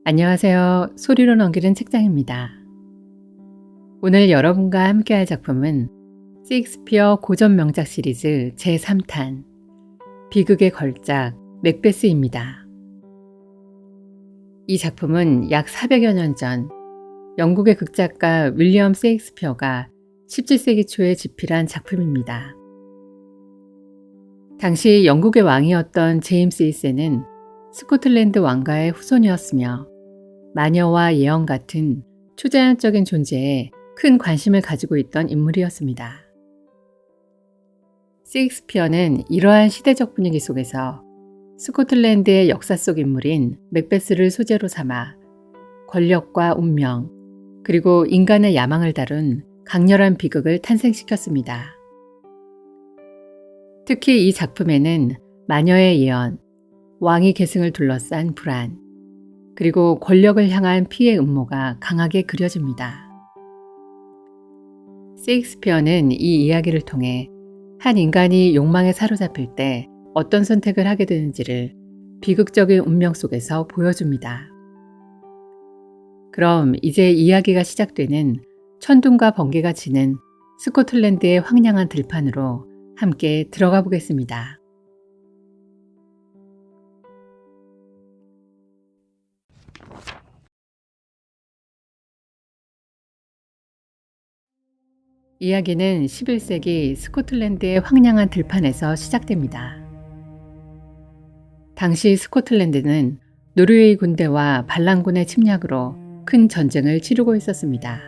안녕하세요. 소리로 넘기는 책장입니다. 오늘 여러분과 함께할 작품은 셰익스피어 고전 명작 시리즈 제3탄 비극의 걸작 맥베스입니다. 이 작품은 약 400여 년 전 영국의 극작가 윌리엄 셰익스피어가 17세기 초에 집필한 작품입니다. 당시 영국의 왕이었던 제임스 1세는 스코틀랜드 왕가의 후손이었으며 마녀와 예언 같은 초자연적인 존재에 큰 관심을 가지고 있던 인물이었습니다. 셰익스피어는 이러한 시대적 분위기 속에서 스코틀랜드의 역사 속 인물인 맥베스를 소재로 삼아 권력과 운명, 그리고 인간의 야망을 다룬 강렬한 비극을 탄생시켰습니다. 특히 이 작품에는 마녀의 예언, 왕위 계승을 둘러싼 불안, 그리고 권력을 향한 피해 음모가 강하게 그려집니다. 셰익스피어는 이 이야기를 통해 한 인간이 욕망에 사로잡힐 때 어떤 선택을 하게 되는지를 비극적인 운명 속에서 보여줍니다. 그럼 이제 이야기가 시작되는 천둥과 번개가 치는 스코틀랜드의 황량한 들판으로 함께 들어가 보겠습니다. 이야기는 11세기 스코틀랜드의 황량한 들판에서 시작됩니다. 당시 스코틀랜드는 노르웨이 군대와 반란군의 침략으로 큰 전쟁을 치르고 있었습니다.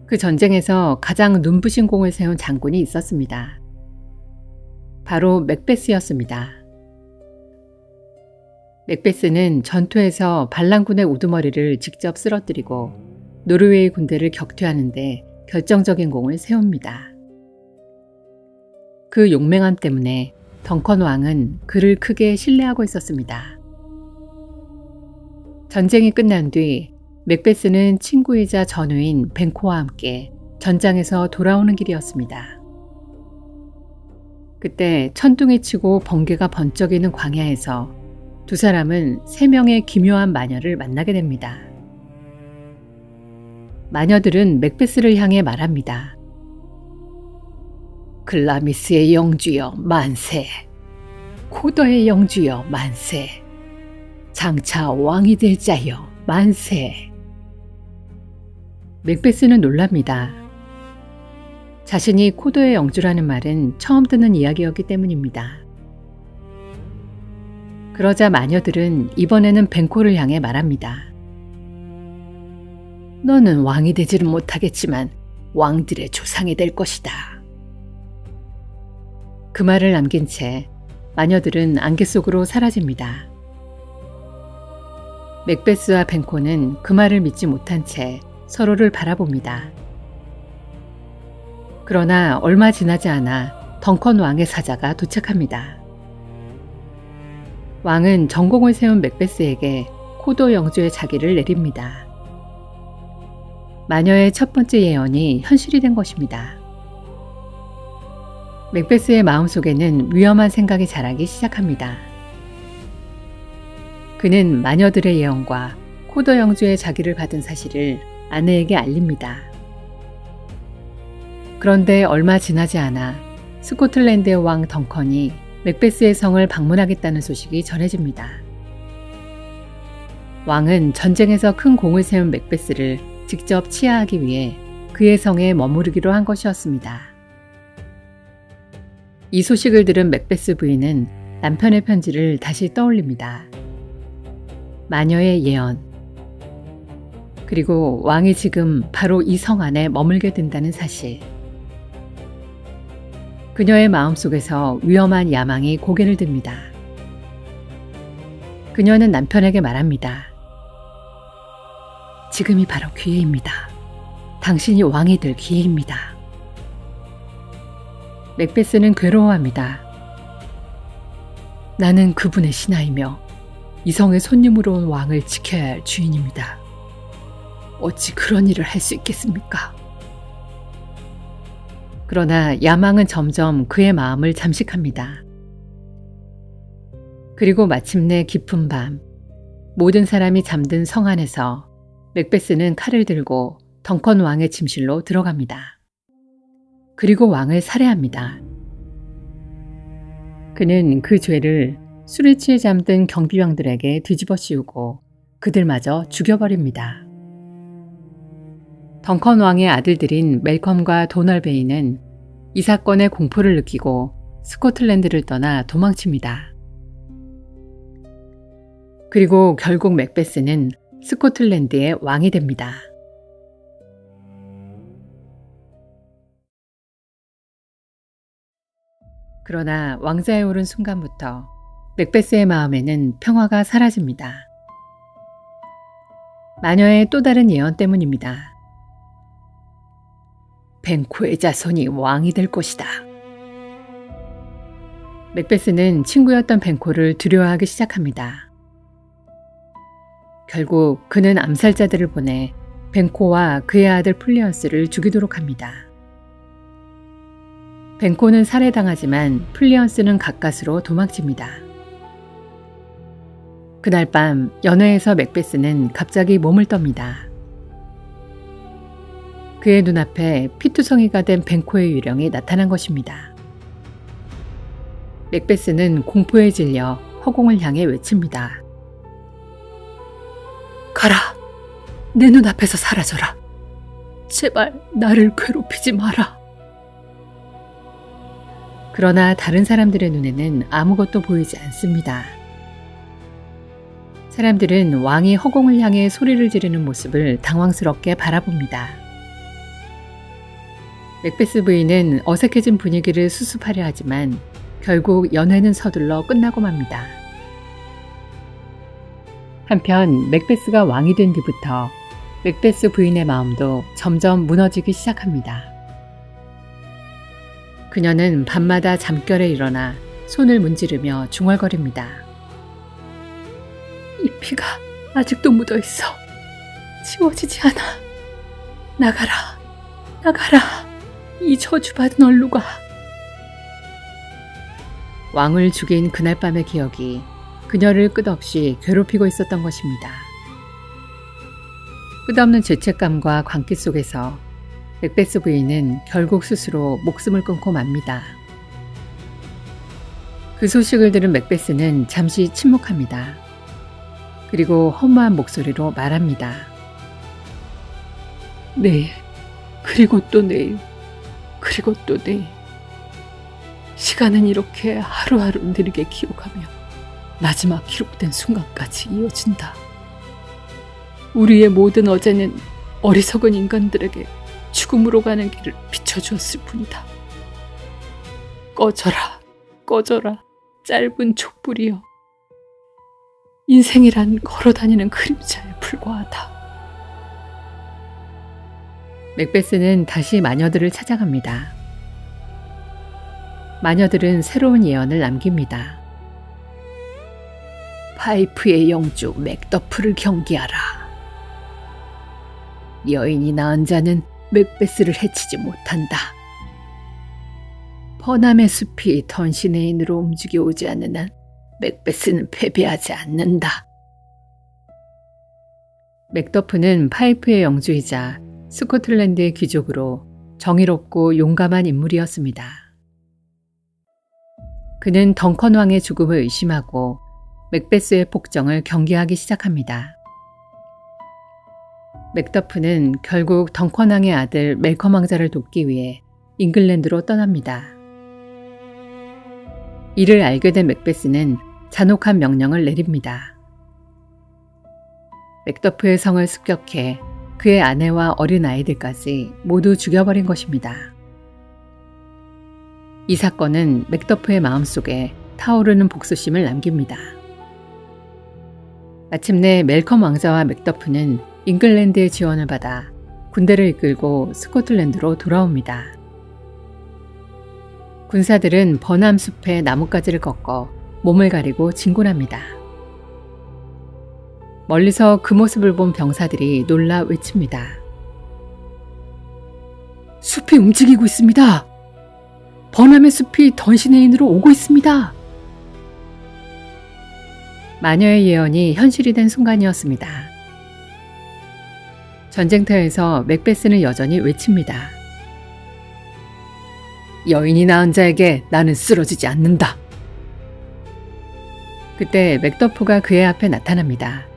그 전쟁에서 가장 눈부신 공을 세운 장군이 있었습니다. 바로 맥베스였습니다. 맥베스는 전투에서 반란군의 우두머리를 직접 쓰러뜨리고 노르웨이 군대를 격퇴하는 데 결정적인 공을 세웁니다. 그 용맹함 때문에 덩컨 왕은 그를 크게 신뢰하고 있었습니다. 전쟁이 끝난 뒤 맥베스는 친구이자 전우인 벤코와 함께 전장에서 돌아오는 길이었습니다. 그때 천둥이 치고 번개가 번쩍이는 광야에서 두 사람은 3명의 기묘한 마녀를 만나게 됩니다. 마녀들은 맥베스를 향해 말합니다. 글라미스의 영주여 만세, 코더의 영주여 만세, 장차 왕이 될 자여 만세. 맥베스는 놀랍니다. 자신이 코더의 영주라는 말은 처음 듣는 이야기였기 때문입니다. 그러자 마녀들은 이번에는 벤코를 향해 말합니다. 너는 왕이 되지는 못하겠지만 왕들의 조상이 될 것이다. 그 말을 남긴 채 마녀들은 안개 속으로 사라집니다. 맥베스와 벤코는 그 말을 믿지 못한 채 서로를 바라봅니다. 그러나 얼마 지나지 않아 덩컨 왕의 사자가 도착합니다. 왕은 전공을 세운 맥베스에게 코도 영주의 자기를 내립니다. 마녀의 첫 번째 예언이 현실이 된 것입니다. 맥베스의 마음속에는 위험한 생각이 자라기 시작합니다. 그는 마녀들의 예언과 코더 영주의 자기를 받은 사실을 아내에게 알립니다. 그런데 얼마 지나지 않아 스코틀랜드의 왕 덩컨이 맥베스의 성을 방문하겠다는 소식이 전해집니다. 왕은 전쟁에서 큰 공을 세운 맥베스를 직접 치하하기 위해 그의 성에 머무르기로 한 것이었습니다. 이 소식을 들은 맥베스 부인은 남편의 편지를 다시 떠올립니다. 마녀의 예언, 그리고 왕이 지금 바로 이 성 안에 머물게 된다는 사실. 그녀의 마음속에서 위험한 야망이 고개를 듭니다. 그녀는 남편에게 말합니다. 지금이 바로 기회입니다. 당신이 왕이 될 기회입니다. 맥베스는 괴로워합니다. 나는 그분의 신하이며 이성의 손님으로 온 왕을 지켜야 할 주인입니다. 어찌 그런 일을 할 수 있겠습니까? 그러나 야망은 점점 그의 마음을 잠식합니다. 그리고 마침내 깊은 밤, 모든 사람이 잠든 성 안에서 맥베스는 칼을 들고 덩컨 왕의 침실로 들어갑니다. 그리고 왕을 살해합니다. 그는 그 죄를 술에 취해 잠든 경비병들에게 뒤집어 씌우고 그들마저 죽여버립니다. 덩컨 왕의 아들들인 멜컴과 도널베이는 이 사건의 공포를 느끼고 스코틀랜드를 떠나 도망칩니다. 그리고 결국 맥베스는 스코틀랜드의 왕이 됩니다. 그러나 왕자에 오른 순간부터 맥베스의 마음에는 평화가 사라집니다. 마녀의 또 다른 예언 때문입니다. 벤코의 자손이 왕이 될 것이다. 맥베스는 친구였던 벤코를 두려워하기 시작합니다. 결국 그는 암살자들을 보내 벤코와 그의 아들 플리언스를 죽이도록 합니다. 벤코는 살해당하지만 플리언스는 가까스로 도망칩니다. 그날 밤 연회에서 맥베스는 갑자기 몸을 떱니다. 그의 눈앞에 피투성이가 된 벤코의 유령이 나타난 것입니다. 맥베스는 공포에 질려 허공을 향해 외칩니다. 가라! 내 눈앞에서 사라져라! 제발 나를 괴롭히지 마라! 그러나 다른 사람들의 눈에는 아무것도 보이지 않습니다. 사람들은 왕이 허공을 향해 소리를 지르는 모습을 당황스럽게 바라봅니다. 맥베스 부인은 어색해진 분위기를 수습하려 하지만 결국 연회는 서둘러 끝나고 맙니다. 한편 맥베스가 왕이 된 뒤부터 맥베스 부인의 마음도 점점 무너지기 시작합니다. 그녀는 밤마다 잠결에 일어나 손을 문지르며 중얼거립니다. 이 피가 아직도 묻어있어. 지워지지 않아. 나가라. 나가라. 이 저주받은 얼루가. 왕을 죽인 그날 밤의 기억이 그녀를 끝없이 괴롭히고 있었던 것입니다. 끝없는 죄책감과 광기 속에서 맥베스 부인은 결국 스스로 목숨을 끊고 맙니다. 그 소식을 들은 맥베스는 잠시 침묵합니다. 그리고 허무한 목소리로 말합니다. 내일, 그리고 또 내일, 그리고 또 내일. 시간은 이렇게 하루하루 느리게 기록하며 마지막 기록된 순간까지 이어진다. 우리의 모든 어제는 어리석은 인간들에게 죽음으로 가는 길을 비춰주었을 뿐이다. 꺼져라, 꺼져라, 짧은 촛불이여. 인생이란 걸어다니는 그림자에 불과하다. 맥베스는 다시 마녀들을 찾아갑니다. 마녀들은 새로운 예언을 남깁니다. 파이프의 영주 맥더프를 경계하라. 여인이 낳은 자는 맥베스를 해치지 못한다. 버남의 숲이 던시네인으로 움직여 오지 않는 한 맥베스는 패배하지 않는다. 맥더프는 파이프의 영주이자 스코틀랜드의 귀족으로 정의롭고 용감한 인물이었습니다. 그는 덩컨 왕의 죽음을 의심하고 맥베스의 폭정을 경계하기 시작합니다. 맥더프는 결국 덩컨 왕의 아들 멜컴 왕자를 돕기 위해 잉글랜드로 떠납니다. 이를 알게 된 맥베스는 잔혹한 명령을 내립니다. 맥더프의 성을 습격해 그의 아내와 어린 아이들까지 모두 죽여버린 것입니다. 이 사건은 맥더프의 마음속에 타오르는 복수심을 남깁니다. 마침내 멜컴 왕자와 맥더프는 잉글랜드의 지원을 받아 군대를 이끌고 스코틀랜드로 돌아옵니다. 군사들은 버남 숲의 나뭇가지를 꺾어 몸을 가리고 진군합니다. 멀리서 그 모습을 본 병사들이 놀라 외칩니다. 숲이 움직이고 있습니다. 버남의 숲이 던신해인으로 오고 있습니다. 마녀의 예언이 현실이 된 순간이었습니다. 전쟁터에서 맥베스는 여전히 외칩니다. 여인이 낳은 자에게 나는 쓰러지지 않는다. 그때 맥더프가 그의 앞에 나타납니다.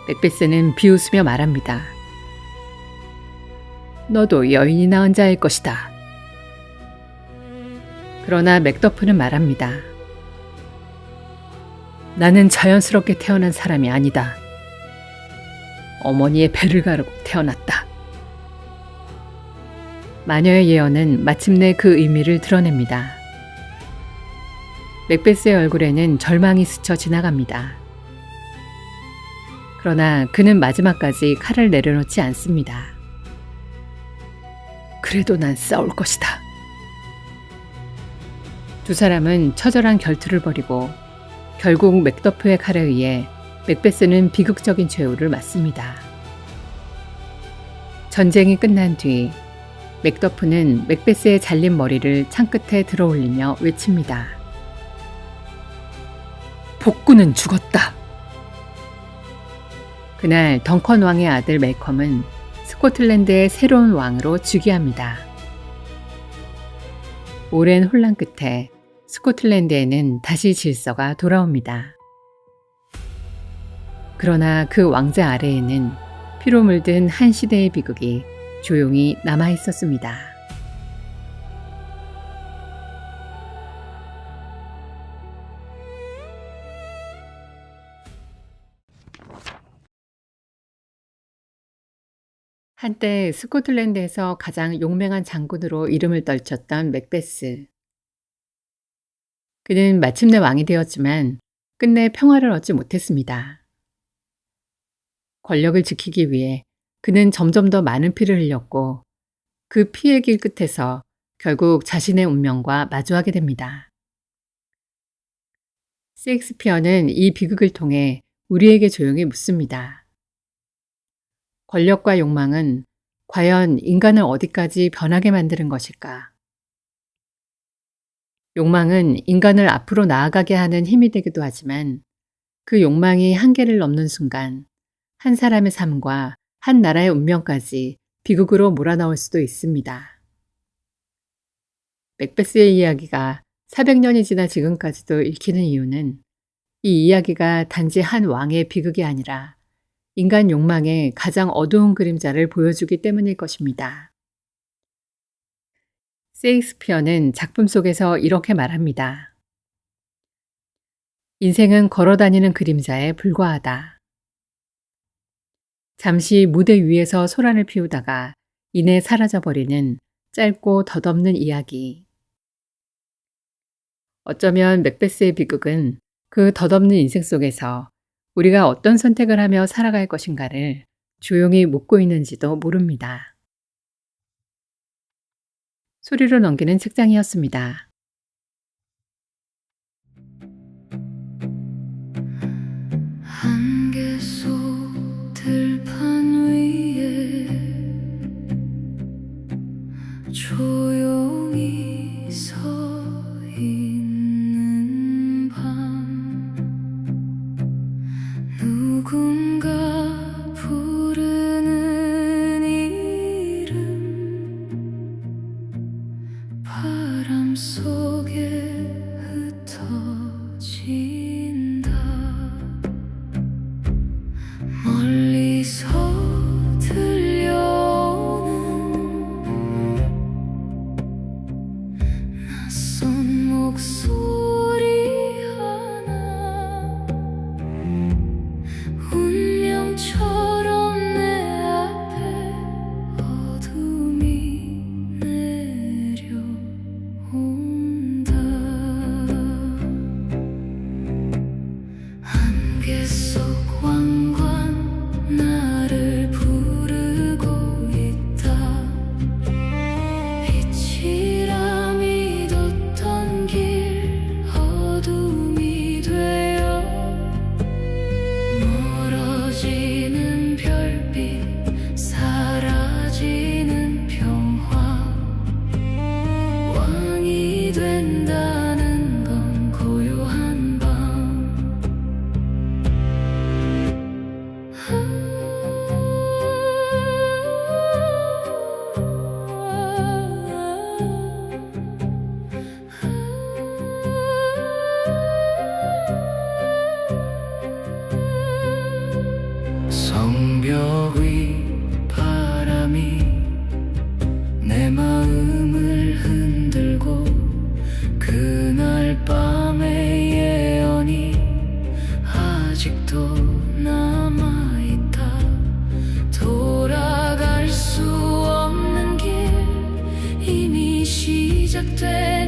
맥베스는 비웃으며 말합니다. 너도 여인이 낳은 자일 것이다. 그러나 맥더프는 말합니다. 나는 자연스럽게 태어난 사람이 아니다. 어머니의 배를 가르고 태어났다. 마녀의 예언은 마침내 그 의미를 드러냅니다. 맥베스의 얼굴에는 절망이 스쳐 지나갑니다. 그러나 그는 마지막까지 칼을 내려놓지 않습니다. 그래도 난 싸울 것이다. 두 사람은 처절한 결투를 벌이고 결국 맥더프의 칼에 의해 맥베스는 비극적인 최후를 맞습니다. 전쟁이 끝난 뒤 맥더프는 맥베스의 잘린 머리를 창끝에 들어올리며 외칩니다. 복군은 죽었다. 그날 덩컨 왕의 아들 멜컴은 스코틀랜드의 새로운 왕으로 즉위합니다. 오랜 혼란 끝에 스코틀랜드에는 다시 질서가 돌아옵니다. 그러나 그 왕자 아래에는 피로 물든 한 시대의 비극이 조용히 남아 있었습니다. 한때 스코틀랜드에서 가장 용맹한 장군으로 이름을 떨쳤던 맥베스. 그는 마침내 왕이 되었지만 끝내 평화를 얻지 못했습니다. 권력을 지키기 위해 그는 점점 더 많은 피를 흘렸고 그 피의 길 끝에서 결국 자신의 운명과 마주하게 됩니다. 셰익스피어는 이 비극을 통해 우리에게 조용히 묻습니다. 권력과 욕망은 과연 인간을 어디까지 변하게 만드는 것일까? 욕망은 인간을 앞으로 나아가게 하는 힘이 되기도 하지만 그 욕망이 한계를 넘는 순간 한 사람의 삶과 한 나라의 운명까지 비극으로 몰아넣을 수도 있습니다. 맥베스의 이야기가 400년이 지나 지금까지도 읽히는 이유는 이 이야기가 단지 한 왕의 비극이 아니라 인간 욕망의 가장 어두운 그림자를 보여주기 때문일 것입니다. 셰익스피어는 작품 속에서 이렇게 말합니다. 인생은 걸어다니는 그림자에 불과하다. 잠시 무대 위에서 소란을 피우다가 이내 사라져버리는 짧고 덧없는 이야기. 어쩌면 맥베스의 비극은 그 덧없는 인생 속에서 우리가 어떤 선택을 하며 살아갈 것인가를 조용히 묻고 있는지도 모릅니다. 소리로 넘기는 책장이었습니다. 안개 속 들판 위에 조용히 서 있는 밤 누군가 부르는 이름 바람 속에 흩어진다. 멀리서 들려오는 낯선 목소리 하나 남아있다. 돌아갈 수 없는 길 이미 시작된